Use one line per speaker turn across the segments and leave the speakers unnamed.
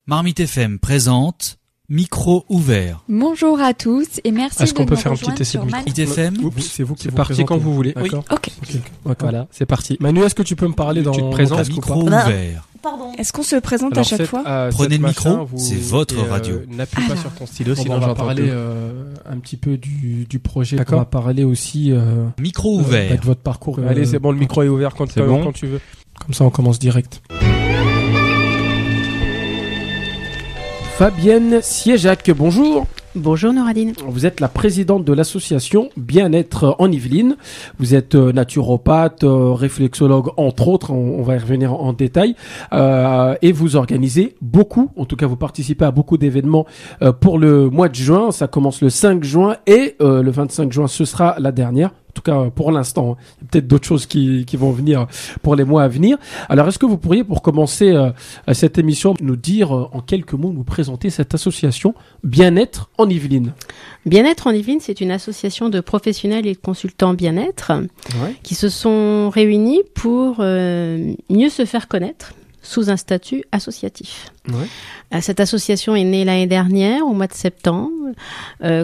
Marmite FM présente Micro ouvert.
Bonjour à tous et merci
Est-ce
de
qu'on peut
nous
faire un petit
rejoindre
essai de
sur
micro
Marmite FM.
C'est vous qui
C'est
vous
parti
présentez.
quand vous voulez.
D'accord.
Ok.
Voilà, c'est parti. Manu, est-ce que tu peux me parler dans
Tu te présentes,
casque ou pas
Micro ouvert.
Est-ce qu'on se présente
Alors,
à chaque fois
Prenez le micro, c'est votre radio.
N'appuie pas
Alors.
sur ton stylo,
on
sinon
va
j'entends
parler
tout.
un petit peu du projet.
D'accord.
On va parler aussi
Micro ouvert.
de votre parcours.
Allez, c'est bon, le micro est ouvert quand tu veux.
Comme ça, on commence direct. Fabienne Siéjac, bonjour.
Bonjour Noradine.
Vous êtes la présidente de l'association Bien-être en Yvelines. Vous êtes naturopathe, réflexologue, entre autres. On va y revenir en détail. Et vous organisez beaucoup, en tout cas vous participez à beaucoup d'événements pour le mois de juin. Ça commence le 5 juin et le 25 juin, ce sera la dernière. En tout cas, pour l'instant, il y a peut-être d'autres choses qui vont venir pour les mois à venir. Alors, est-ce que vous pourriez, pour commencer cette émission, nous dire en quelques mots, nous présenter cette association Bien-être en Yvelines?
Bien-être en Yvelines, c'est une association de professionnels et de consultants bien-être qui se sont réunis pour mieux se faire connaître sous un statut associatif. Cette association est née l'année dernière, au mois de septembre,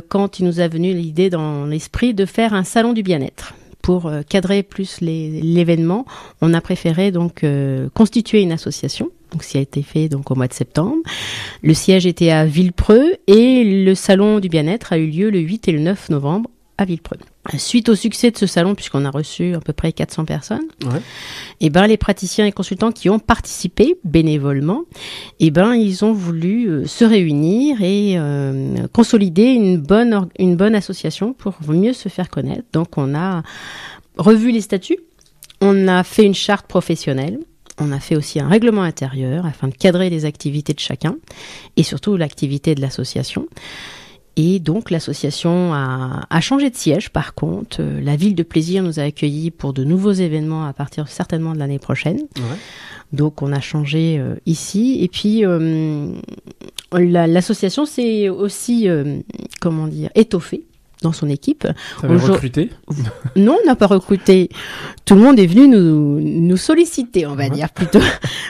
quand il nous a venu l'idée dans l'esprit de faire un salon du bien-être. Pour cadrer plus l'événement, on a préféré donc constituer une association. Donc, ça a été fait donc au mois de septembre. Le siège était à Villepreux et le salon du bien-être a eu lieu le 8 et le 9 novembre à Villepreux. Suite au succès de ce salon, puisqu'on a reçu à peu près 400 personnes, et les praticiens et consultants qui ont participé bénévolement, ils ont voulu se réunir et consolider une bonne association pour mieux se faire connaître. Donc, on a revu les statuts, on a fait une charte professionnelle, on a fait aussi un règlement intérieur afin de cadrer les activités de chacun et surtout l'activité de l'association. Et donc, l'association a changé de siège, par contre. La ville de Plaisir nous a accueillis pour de nouveaux événements à partir certainement de l'année prochaine. Donc, on a changé ici. Et puis, l'association s'est aussi, étoffée dans son équipe.
Vous avez recruté?
Non, on n'a pas recruté. Tout le monde est venu nous solliciter, on va dire, plutôt,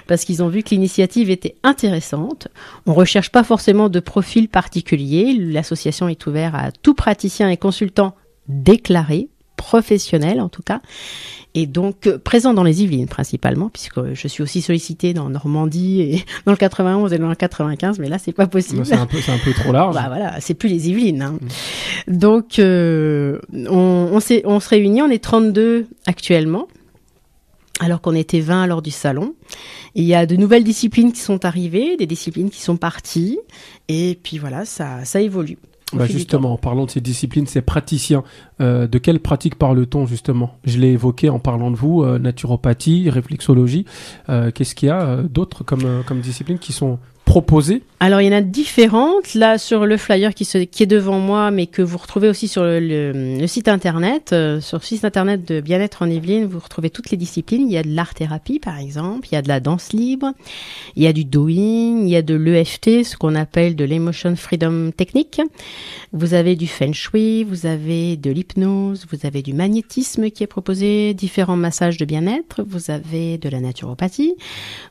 parce qu'ils ont vu que l'initiative était intéressante. On recherche pas forcément de profil particulier. L'association est ouverte à tout praticien et consultant déclaré, professionnel en tout cas, et donc présent dans les Yvelines principalement, puisque je suis aussi sollicitée dans Normandie et dans le 91 et dans le 95, mais là c'est pas possible.
C'est un peu trop large.
Voilà, c'est plus les Yvelines. Hein. Donc on se réunit, on est 32 actuellement, alors qu'on était 20 lors du salon. Il y a de nouvelles disciplines qui sont arrivées, des disciplines qui sont parties, et puis voilà, ça évolue.
Justement, en parlant de ces disciplines, ces praticiens, de quelle pratique parle-t-on justement? Je l'ai évoqué en parlant de vous, naturopathie, réflexologie. Qu'est-ce qu'il y a d'autres comme disciplines qui sont proposées? Alors,
il y en a différentes. Là, sur le flyer qui est devant moi, mais que vous retrouvez aussi sur le site internet. Sur le site internet de Bien-être en Yvelines, vous retrouvez toutes les disciplines. Il y a de l'art-thérapie, par exemple. Il y a de la danse libre. Il y a du doing. Il y a de l'EFT, ce qu'on appelle de l'Emotion Freedom Technique. Vous avez du Feng Shui. Vous avez de l'hypnose. Vous avez du magnétisme qui est proposé. Différents massages de bien-être. Vous avez de la naturopathie.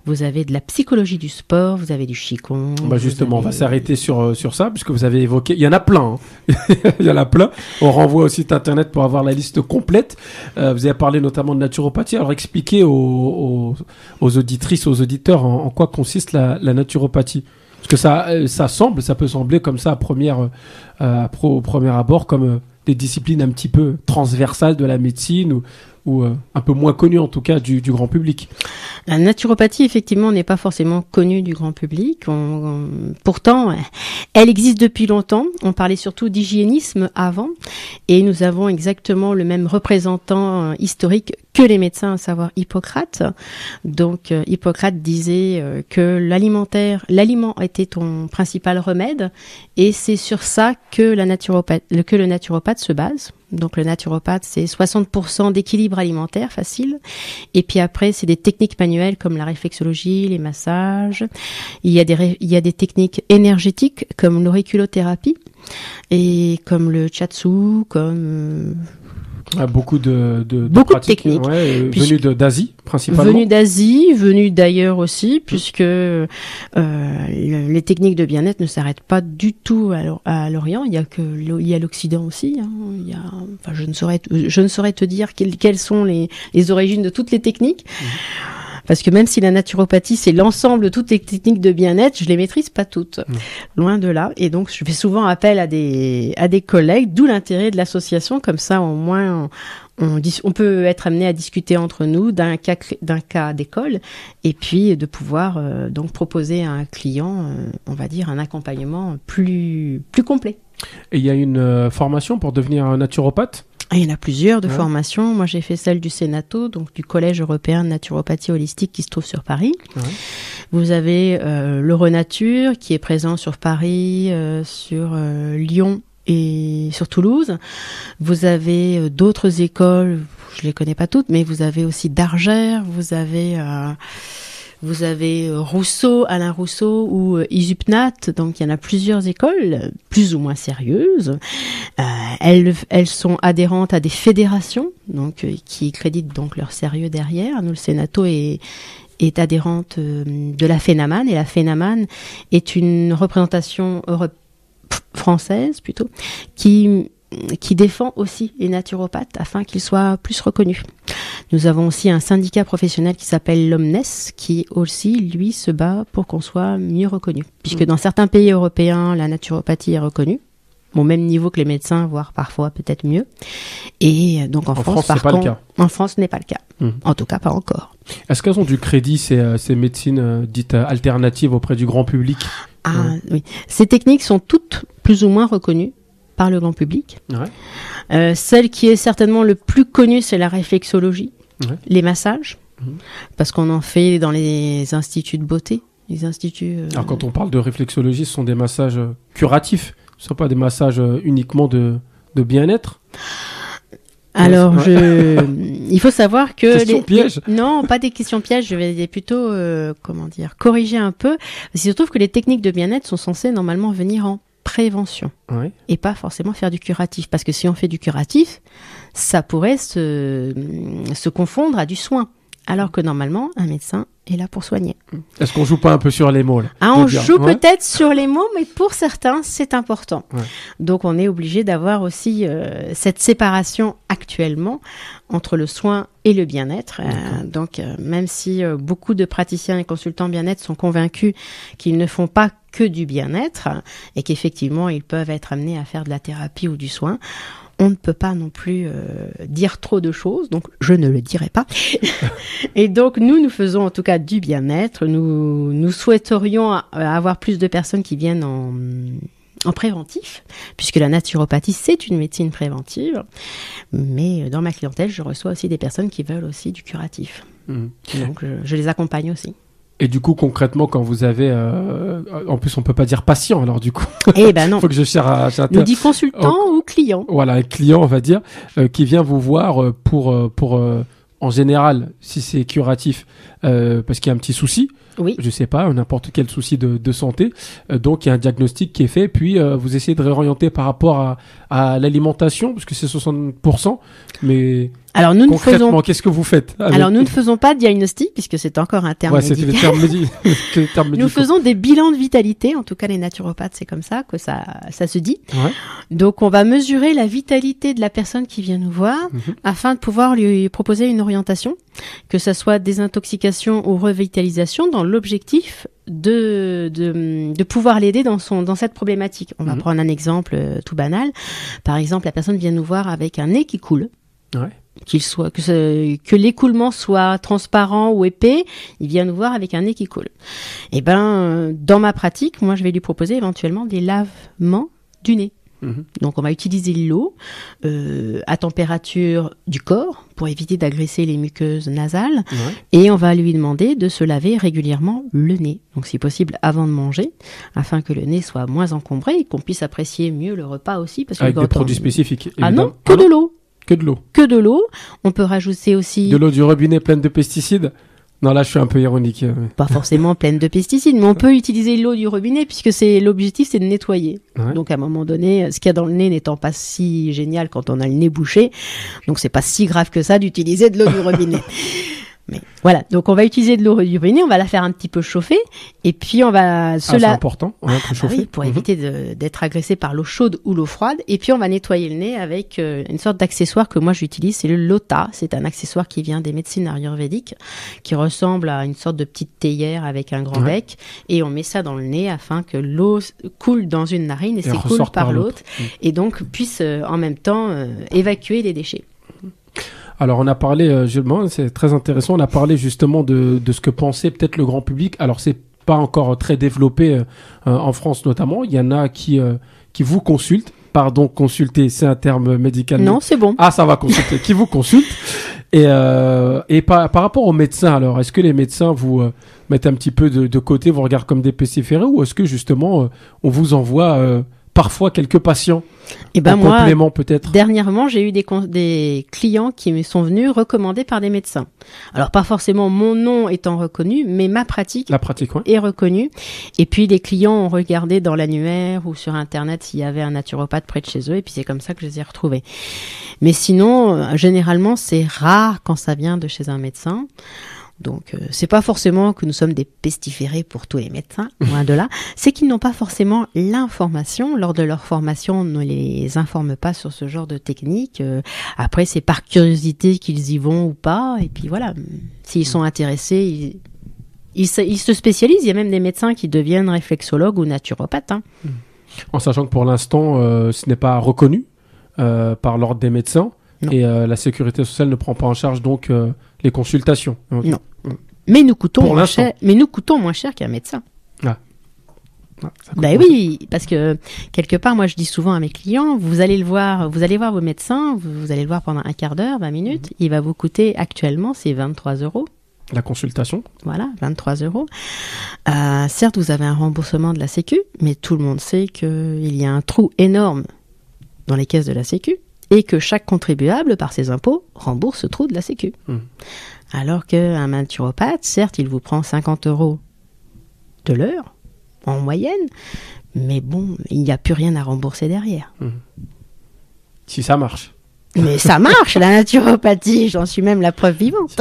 Vous avez de la psychologie du sport. Vous avez du Qigong.
Justement, on va s'arrêter sur ça, puisque vous avez évoqué... Il y en a plein. Il y en a plein. On renvoie au site internet pour avoir la liste complète. Vous avez parlé notamment de naturopathie. Alors, expliquez aux auditrices, aux auditeurs en quoi consiste la naturopathie. Parce que ça peut sembler comme ça au premier abord comme des disciplines un petit peu transversales de la médecine ou un peu moins connues en tout cas du grand public.
La naturopathie, effectivement, n'est pas forcément connue du grand public. Pourtant, elle existe depuis longtemps. On parlait surtout d'hygiénisme avant. Et nous avons exactement le même représentant historique que les médecins, à savoir Hippocrate. Donc, Hippocrate disait que l'aliment était ton principal remède. Et c'est sur ça que le naturopathe se base. Donc le naturopathe, c'est 60% d'équilibre alimentaire facile. Et puis après, c'est des techniques manuelles comme la réflexologie, les massages. Il y a des techniques énergétiques comme l'auriculothérapie et comme le shiatsu, comme
Beaucoup de
beaucoup de
pratiques,
techniques.
Venues d'Asie, principalement.
Venues d'Asie, venues d'ailleurs aussi, puisque les techniques de bien-être ne s'arrêtent pas du tout à l'Orient. Il y a l'Occident aussi. Je ne saurais te dire quelles sont les origines de toutes les techniques. Parce que même si la naturopathie, c'est l'ensemble de toutes les techniques de bien-être, je les maîtrise pas toutes. Loin de là. Et donc, je fais souvent appel à des collègues, d'où l'intérêt de l'association. Comme ça, au moins, on peut être amené à discuter entre nous d'un cas d'école et puis de pouvoir donc proposer à un client, on va dire, un accompagnement plus complet.
Et il y a une formation pour devenir un naturopathe?
Il y en a plusieurs de formations. Moi, j'ai fait celle du Sénato, donc du Collège européen de naturopathie holistique qui se trouve sur Paris. Vous avez l'Euronature qui est présent sur Paris, sur Lyon et sur Toulouse. Vous avez d'autres écoles, je les connais pas toutes, mais vous avez aussi Dargère, vous avez Rousseau, Alain Rousseau ou Isupnat, donc il y en a plusieurs écoles, plus ou moins sérieuses. Elles sont adhérentes à des fédérations, donc qui créditent donc leur sérieux derrière. Nous, le Sénato est adhérente de la FENAMAN, et la FENAMAN est une représentation française plutôt, qui défend aussi les naturopathes afin qu'ils soient plus reconnus. Nous avons aussi un syndicat professionnel qui s'appelle l'Omnes, qui aussi, lui, se bat pour qu'on soit mieux reconnu. Puisque dans certains pays européens, la naturopathie est reconnue, au même niveau que les médecins, voire parfois peut-être mieux. Et donc en France, par contre, en France, ce n'est pas le cas. En tout cas, pas encore.
Est-ce qu'elles ont du crédit, ces médecines dites alternatives auprès du grand public?
Oui. Ces techniques sont toutes plus ou moins reconnues par le grand public. Celle qui est certainement le plus connue, c'est la réflexologie, les massages, parce qu'on en fait dans les instituts de beauté. Les instituts.
Alors quand on parle de réflexologie, ce sont des massages curatifs, ce ne sont pas des massages uniquement de bien-être.
Alors, il faut savoir que
questions pièges.
Non, pas des questions pièges. Je vais plutôt, corriger un peu. Il se trouve que les techniques de bien-être sont censées normalement venir en prévention et pas forcément faire du curatif, parce que si on fait du curatif, ça pourrait se confondre à du soin, alors que normalement un médecin est là pour soigner.
Est-ce qu'on joue pas un peu sur les mots là?
On joue peut-être sur les mots, mais pour certains c'est important. Donc on est obligé d'avoir aussi cette séparation actuellement entre le soin et le bien-être. Donc même si beaucoup de praticiens et consultants bien-être sont convaincus qu'ils ne font pas que du bien-être et qu'effectivement ils peuvent être amenés à faire de la thérapie ou du soin, on ne peut pas non plus dire trop de choses, donc je ne le dirai pas. Et donc nous faisons en tout cas du bien-être. Nous souhaiterions avoir plus de personnes qui viennent en préventif, puisque la naturopathie c'est une médecine préventive. Mais dans ma clientèle, je reçois aussi des personnes qui veulent aussi du curatif. Donc je les accompagne aussi.
Et du coup, concrètement, quand vous avez... en plus, on peut pas dire patient, alors du coup.
Eh ben non.
Faut que je cherche
Nous dit consultant ou client.
Voilà, un client, on va dire, qui vient vous voir pour en général, si c'est curatif, parce qu'il y a un petit souci.
Oui.
Je sais pas, n'importe quel souci de santé. Donc, il y a un diagnostic qui est fait, puis vous essayez de réorienter par rapport à l'alimentation, parce que c'est 60%, mais... Alors nous concrètement, qu'est-ce que vous faites
Alors nous ne faisons pas de diagnostic, puisque c'est encore un terme médical.
C'était le terme
Nous faisons des bilans de vitalité, en tout cas les naturopathes, c'est comme ça que ça se dit. Donc on va mesurer la vitalité de la personne qui vient nous voir, afin de pouvoir lui proposer une orientation, que ça soit désintoxication ou revitalisation, dans l'objectif de pouvoir l'aider dans cette problématique. On va prendre un exemple tout banal. Par exemple, la personne vient nous voir avec un nez qui coule. Que l'écoulement soit transparent ou épais, il vient nous voir avec un nez qui coule. Et dans ma pratique, moi je vais lui proposer éventuellement des lavements du nez. Donc on va utiliser l'eau à température du corps pour éviter d'agresser les muqueuses nasales, et on va lui demander de se laver régulièrement le nez, donc si possible avant de manger, afin que le nez soit moins encombré et qu'on puisse apprécier mieux le repas aussi, parce
avec des produits spécifiques.
Ah non, que de l'eau.
Que de l'eau.
Que de l'eau. On peut rajouter aussi...
De l'eau du robinet pleine de pesticides? Non, là, je suis un peu ironique.
Pas forcément pleine de pesticides, mais on peut utiliser l'eau du robinet puisque l'objectif, c'est de nettoyer. Ouais. Donc, à un moment donné, ce qu'il y a dans le nez n'étant pas si génial quand on a le nez bouché, donc c'est pas si grave que ça d'utiliser de l'eau du robinet. Mais voilà, donc on va utiliser de l'eau du robinet, on va la faire un petit peu chauffer, et puis on va
c'est important, chauffer.
Oui, pour éviter d'être agressé par l'eau chaude ou l'eau froide, et puis on va nettoyer le nez avec une sorte d'accessoire que moi j'utilise, c'est le Lota, c'est un accessoire qui vient des médecines ayurvédiques, qui ressemble à une sorte de petite théière avec un grand bec, et on met ça dans le nez afin que l'eau coule dans une narine et s'écoule par l'autre, et donc puisse en même temps évacuer les déchets.
Alors on a parlé, c'est très intéressant, on a parlé justement de ce que pensait peut-être le grand public. Alors c'est pas encore très développé en France notamment, il y en a qui vous consultent. Pardon, consulter, c'est un terme médical.
Non, c'est bon.
Ah, ça va, consulter. Qui vous consulte. Et par rapport aux médecins, alors, est-ce que les médecins vous mettent un petit peu de côté, vous regardent comme des pestiférés, ou est-ce que justement on vous envoie parfois quelques patients
moi,
complément peut-être.
Dernièrement, j'ai eu des clients qui me sont venus recommandés par des médecins. Alors pas forcément mon nom étant reconnu, mais ma pratique, est reconnue. Et puis les clients ont regardé dans l'annuaire ou sur internet s'il y avait un naturopathe près de chez eux, et puis c'est comme ça que je les ai retrouvés. Mais sinon, généralement, c'est rare quand ça vient de chez un médecin. Donc, c'est pas forcément que nous sommes des pestiférés pour tous les médecins, loin de là. C'est qu'ils n'ont pas forcément l'information. Lors de leur formation, on ne les informe pas sur ce genre de technique. Après, c'est par curiosité qu'ils y vont ou pas. Et puis voilà, s'ils sont intéressés, ils se spécialisent. Il y a même des médecins qui deviennent réflexologues ou naturopathes. Hein.
En sachant que pour l'instant, ce n'est pas reconnu par l'ordre des médecins. Non. Et la sécurité sociale ne prend pas en charge donc les consultations. Okay.
Non. Mais nous coûtons moins cher qu'un médecin.
Ah.
Oui, parce que quelque part, moi je dis souvent à mes clients, vous allez voir vos médecins, vous allez le voir pendant un quart d'heure, 20 minutes, il va vous coûter actuellement, c'est 23 €.
La consultation.
Voilà, 23 €. Certes, vous avez un remboursement de la Sécu, mais tout le monde sait qu'il y a un trou énorme dans les caisses de la Sécu. Et que chaque contribuable, par ses impôts, rembourse ce trou de la Sécu. Alors qu'un naturopathe, certes, il vous prend 50 € de l'heure, en moyenne, mais bon, il n'y a plus rien à rembourser derrière.
Si ça marche.
Mais ça marche, la naturopathie, j'en suis même la preuve vivante.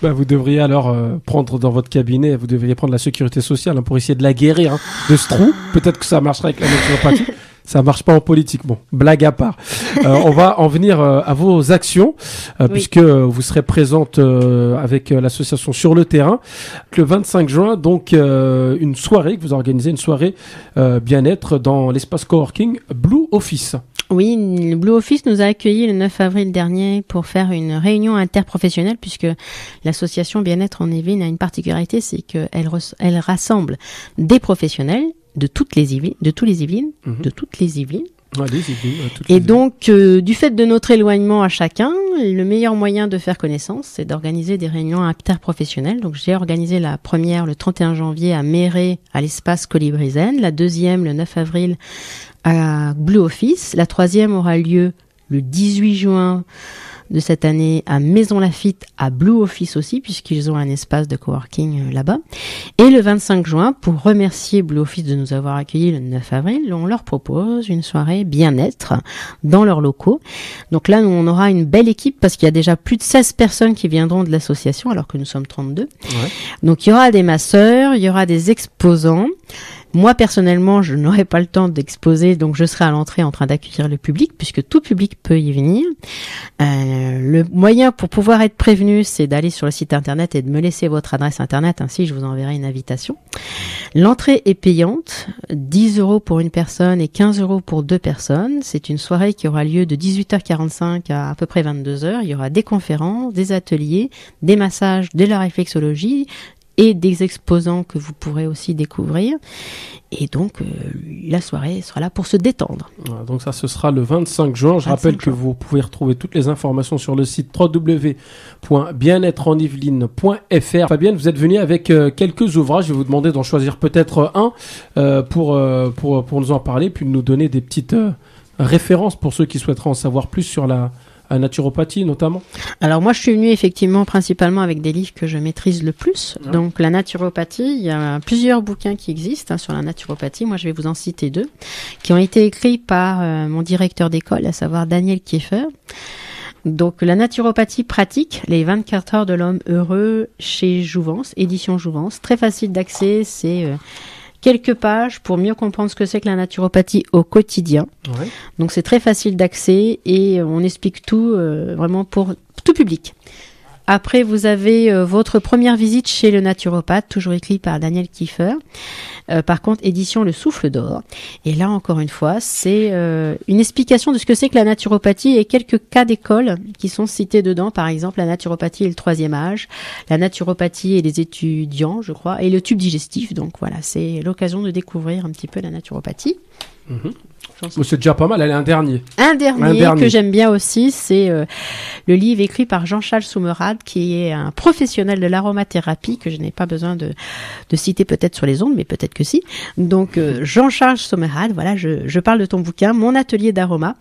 Vous devriez alors prendre dans votre cabinet, vous devriez prendre la sécurité sociale pour essayer de la guérir de ce trou. Peut-être que ça marchera avec la naturopathie. Ça marche pas en politique. Bon, blague à part. On va en venir à vos actions, puisque vous serez présente avec l'association sur le terrain. Le 25 juin, donc, une soirée que vous organisez, une soirée bien-être dans l'espace coworking Blue Office.
Oui, le Blue Office nous a accueillis le 9 avril dernier pour faire une réunion interprofessionnelle, puisque l'association Bien-être en Yvelines a une particularité, c'est qu'elle rassemble des professionnels de toutes les Yvelines, Et donc, du fait de notre éloignement à chacun, le meilleur moyen de faire connaissance, c'est d'organiser des réunions interprofessionnelles. Donc, j'ai organisé la première le 31 janvier à Méré, à l'espace Colibri-Zen, la deuxième le 9 avril à Blue Office, la troisième aura lieu le 18 juin de cette année à Maison Lafitte, à Blue Office aussi, puisqu'ils ont un espace de coworking là-bas. Et le 25 juin, pour remercier Blue Office de nous avoir accueillis le 9 avril, on leur propose une soirée bien-être dans leurs locaux. Donc là, nous, on aura une belle équipe, parce qu'il y a déjà plus de 16 personnes qui viendront de l'association, alors que nous sommes 32. Ouais. Donc il y aura des masseurs, il y aura des exposants. Moi, personnellement, je n'aurai pas le temps d'exposer, donc je serai à l'entrée en train d'accueillir le public, puisque tout public peut y venir. Le moyen pour pouvoir être prévenu, c'est d'aller sur le site internet et de me laisser votre adresse internet, ainsi je vous enverrai une invitation. L'entrée est payante, 10 € pour une personne et 15 € pour 2 personnes. C'est une soirée qui aura lieu de 18h45 à peu près 22h. Il y aura des conférences, des ateliers, des massages, de la réflexologie, et des exposants que vous pourrez aussi découvrir. Et donc, la soirée sera là pour se détendre.
Voilà, donc ça, ce sera le 25 juin. Je rappelle que vous pouvez retrouver toutes les informations sur le site www.bien-être-en-yvelines.fr. Fabienne, vous êtes venue avec quelques ouvrages. Je vais vous demander d'en choisir peut-être un pour nous en parler, puis de nous donner des petites références pour ceux qui souhaiteraient en savoir plus sur la à naturopathie notamment?
Alors moi je suis venue effectivement principalement avec des livres que je maîtrise le plus. Donc la naturopathie, il y a plusieurs bouquins qui existent sur la naturopathie. Moi je vais vous en citer 2 qui ont été écrits par mon directeur d'école, à savoir Daniel Kieffer. Donc la naturopathie pratique, les 24 heures de l'homme heureux chez Jouvence, édition Jouvence. Très facile d'accès, c'est quelques pages pour mieux comprendre ce que c'est que la naturopathie au quotidien. Ouais. Donc c'est très facile d'accès et on explique tout vraiment pour tout public. Après, vous avez votre première visite chez le naturopathe, toujours écrit par Daniel Kieffer. Par contre, édition Le Souffle d'Or. Et là, encore une fois, c'est une explication de ce que c'est que la naturopathie et quelques cas d'école qui sont cités dedans. Par exemple, la naturopathie et le 3e âge, la naturopathie et les étudiants, je crois, et le tube digestif. Donc voilà, c'est l'occasion de découvrir un petit peu la naturopathie.
Mmh. C'est déjà pas mal, elle est un dernier.
Un dernier que j'aime bien aussi, c'est le livre écrit par Jean-Charles Soumerade, qui est un professionnel de l'aromathérapie, que je n'ai pas besoin de citer peut-être sur les ondes, mais peut-être que si. Donc Jean-Charles Soumerade, voilà, je parle de ton bouquin, Mon atelier d'aroma,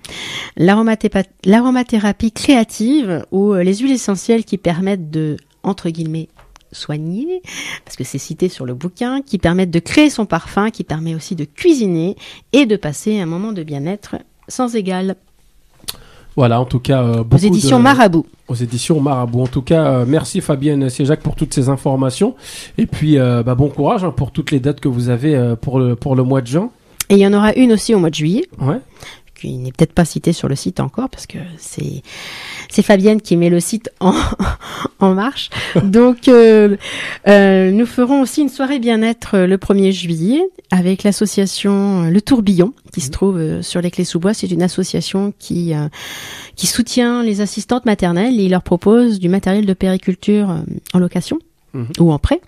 l'aromathérapie créative, ou les huiles essentielles qui permettent de, entre guillemets, soigner, parce que c'est cité sur le bouquin, qui permettent de créer son parfum, qui permet aussi de cuisiner et de passer un moment de bien-être sans égal.
Voilà, en tout cas,
aux éditions Marabout.
Aux éditions Marabout. En tout cas, merci Fabienne Siéjac pour toutes ces informations. Et puis, bon courage pour toutes les dates que vous avez pour le mois de juin.
Et il y en aura une aussi au mois de juillet.
Ouais.
Qui n'est peut-être pas cité sur le site encore parce que c'est Fabienne qui met le site en marche. Donc nous ferons aussi une soirée bien-être le 1er juillet avec l'association Le Tourbillon qui se trouve sur les Clés-sous-Bois. C'est une association qui soutient les assistantes maternelles et il leur propose du matériel de périculture en location ou en prêt.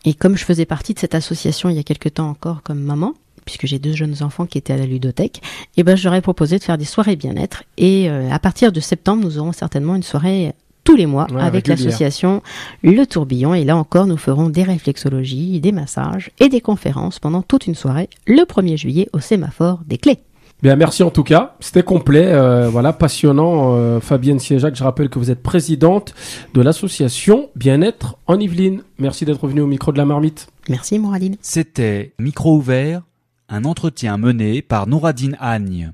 Et comme je faisais partie de cette association il y a quelque temps encore comme maman, puisque j'ai 2 jeunes enfants qui étaient à la ludothèque, et je leur ai proposé de faire des soirées bien-être. Et à partir de septembre, nous aurons certainement une soirée tous les mois avec l'association Le Tourbillon. Et là encore, nous ferons des réflexologies, des massages et des conférences pendant toute une soirée le 1er juillet au sémaphore des Clés.
Bien, merci en tout cas. C'était complet, voilà, passionnant. Fabienne Siéjac, je rappelle que vous êtes présidente de l'association Bien-être en Yvelines. Merci d'être venue au micro de la Marmite.
Merci Moraline.
C'était Micro ouvert, un entretien mené par Nouradine Agne.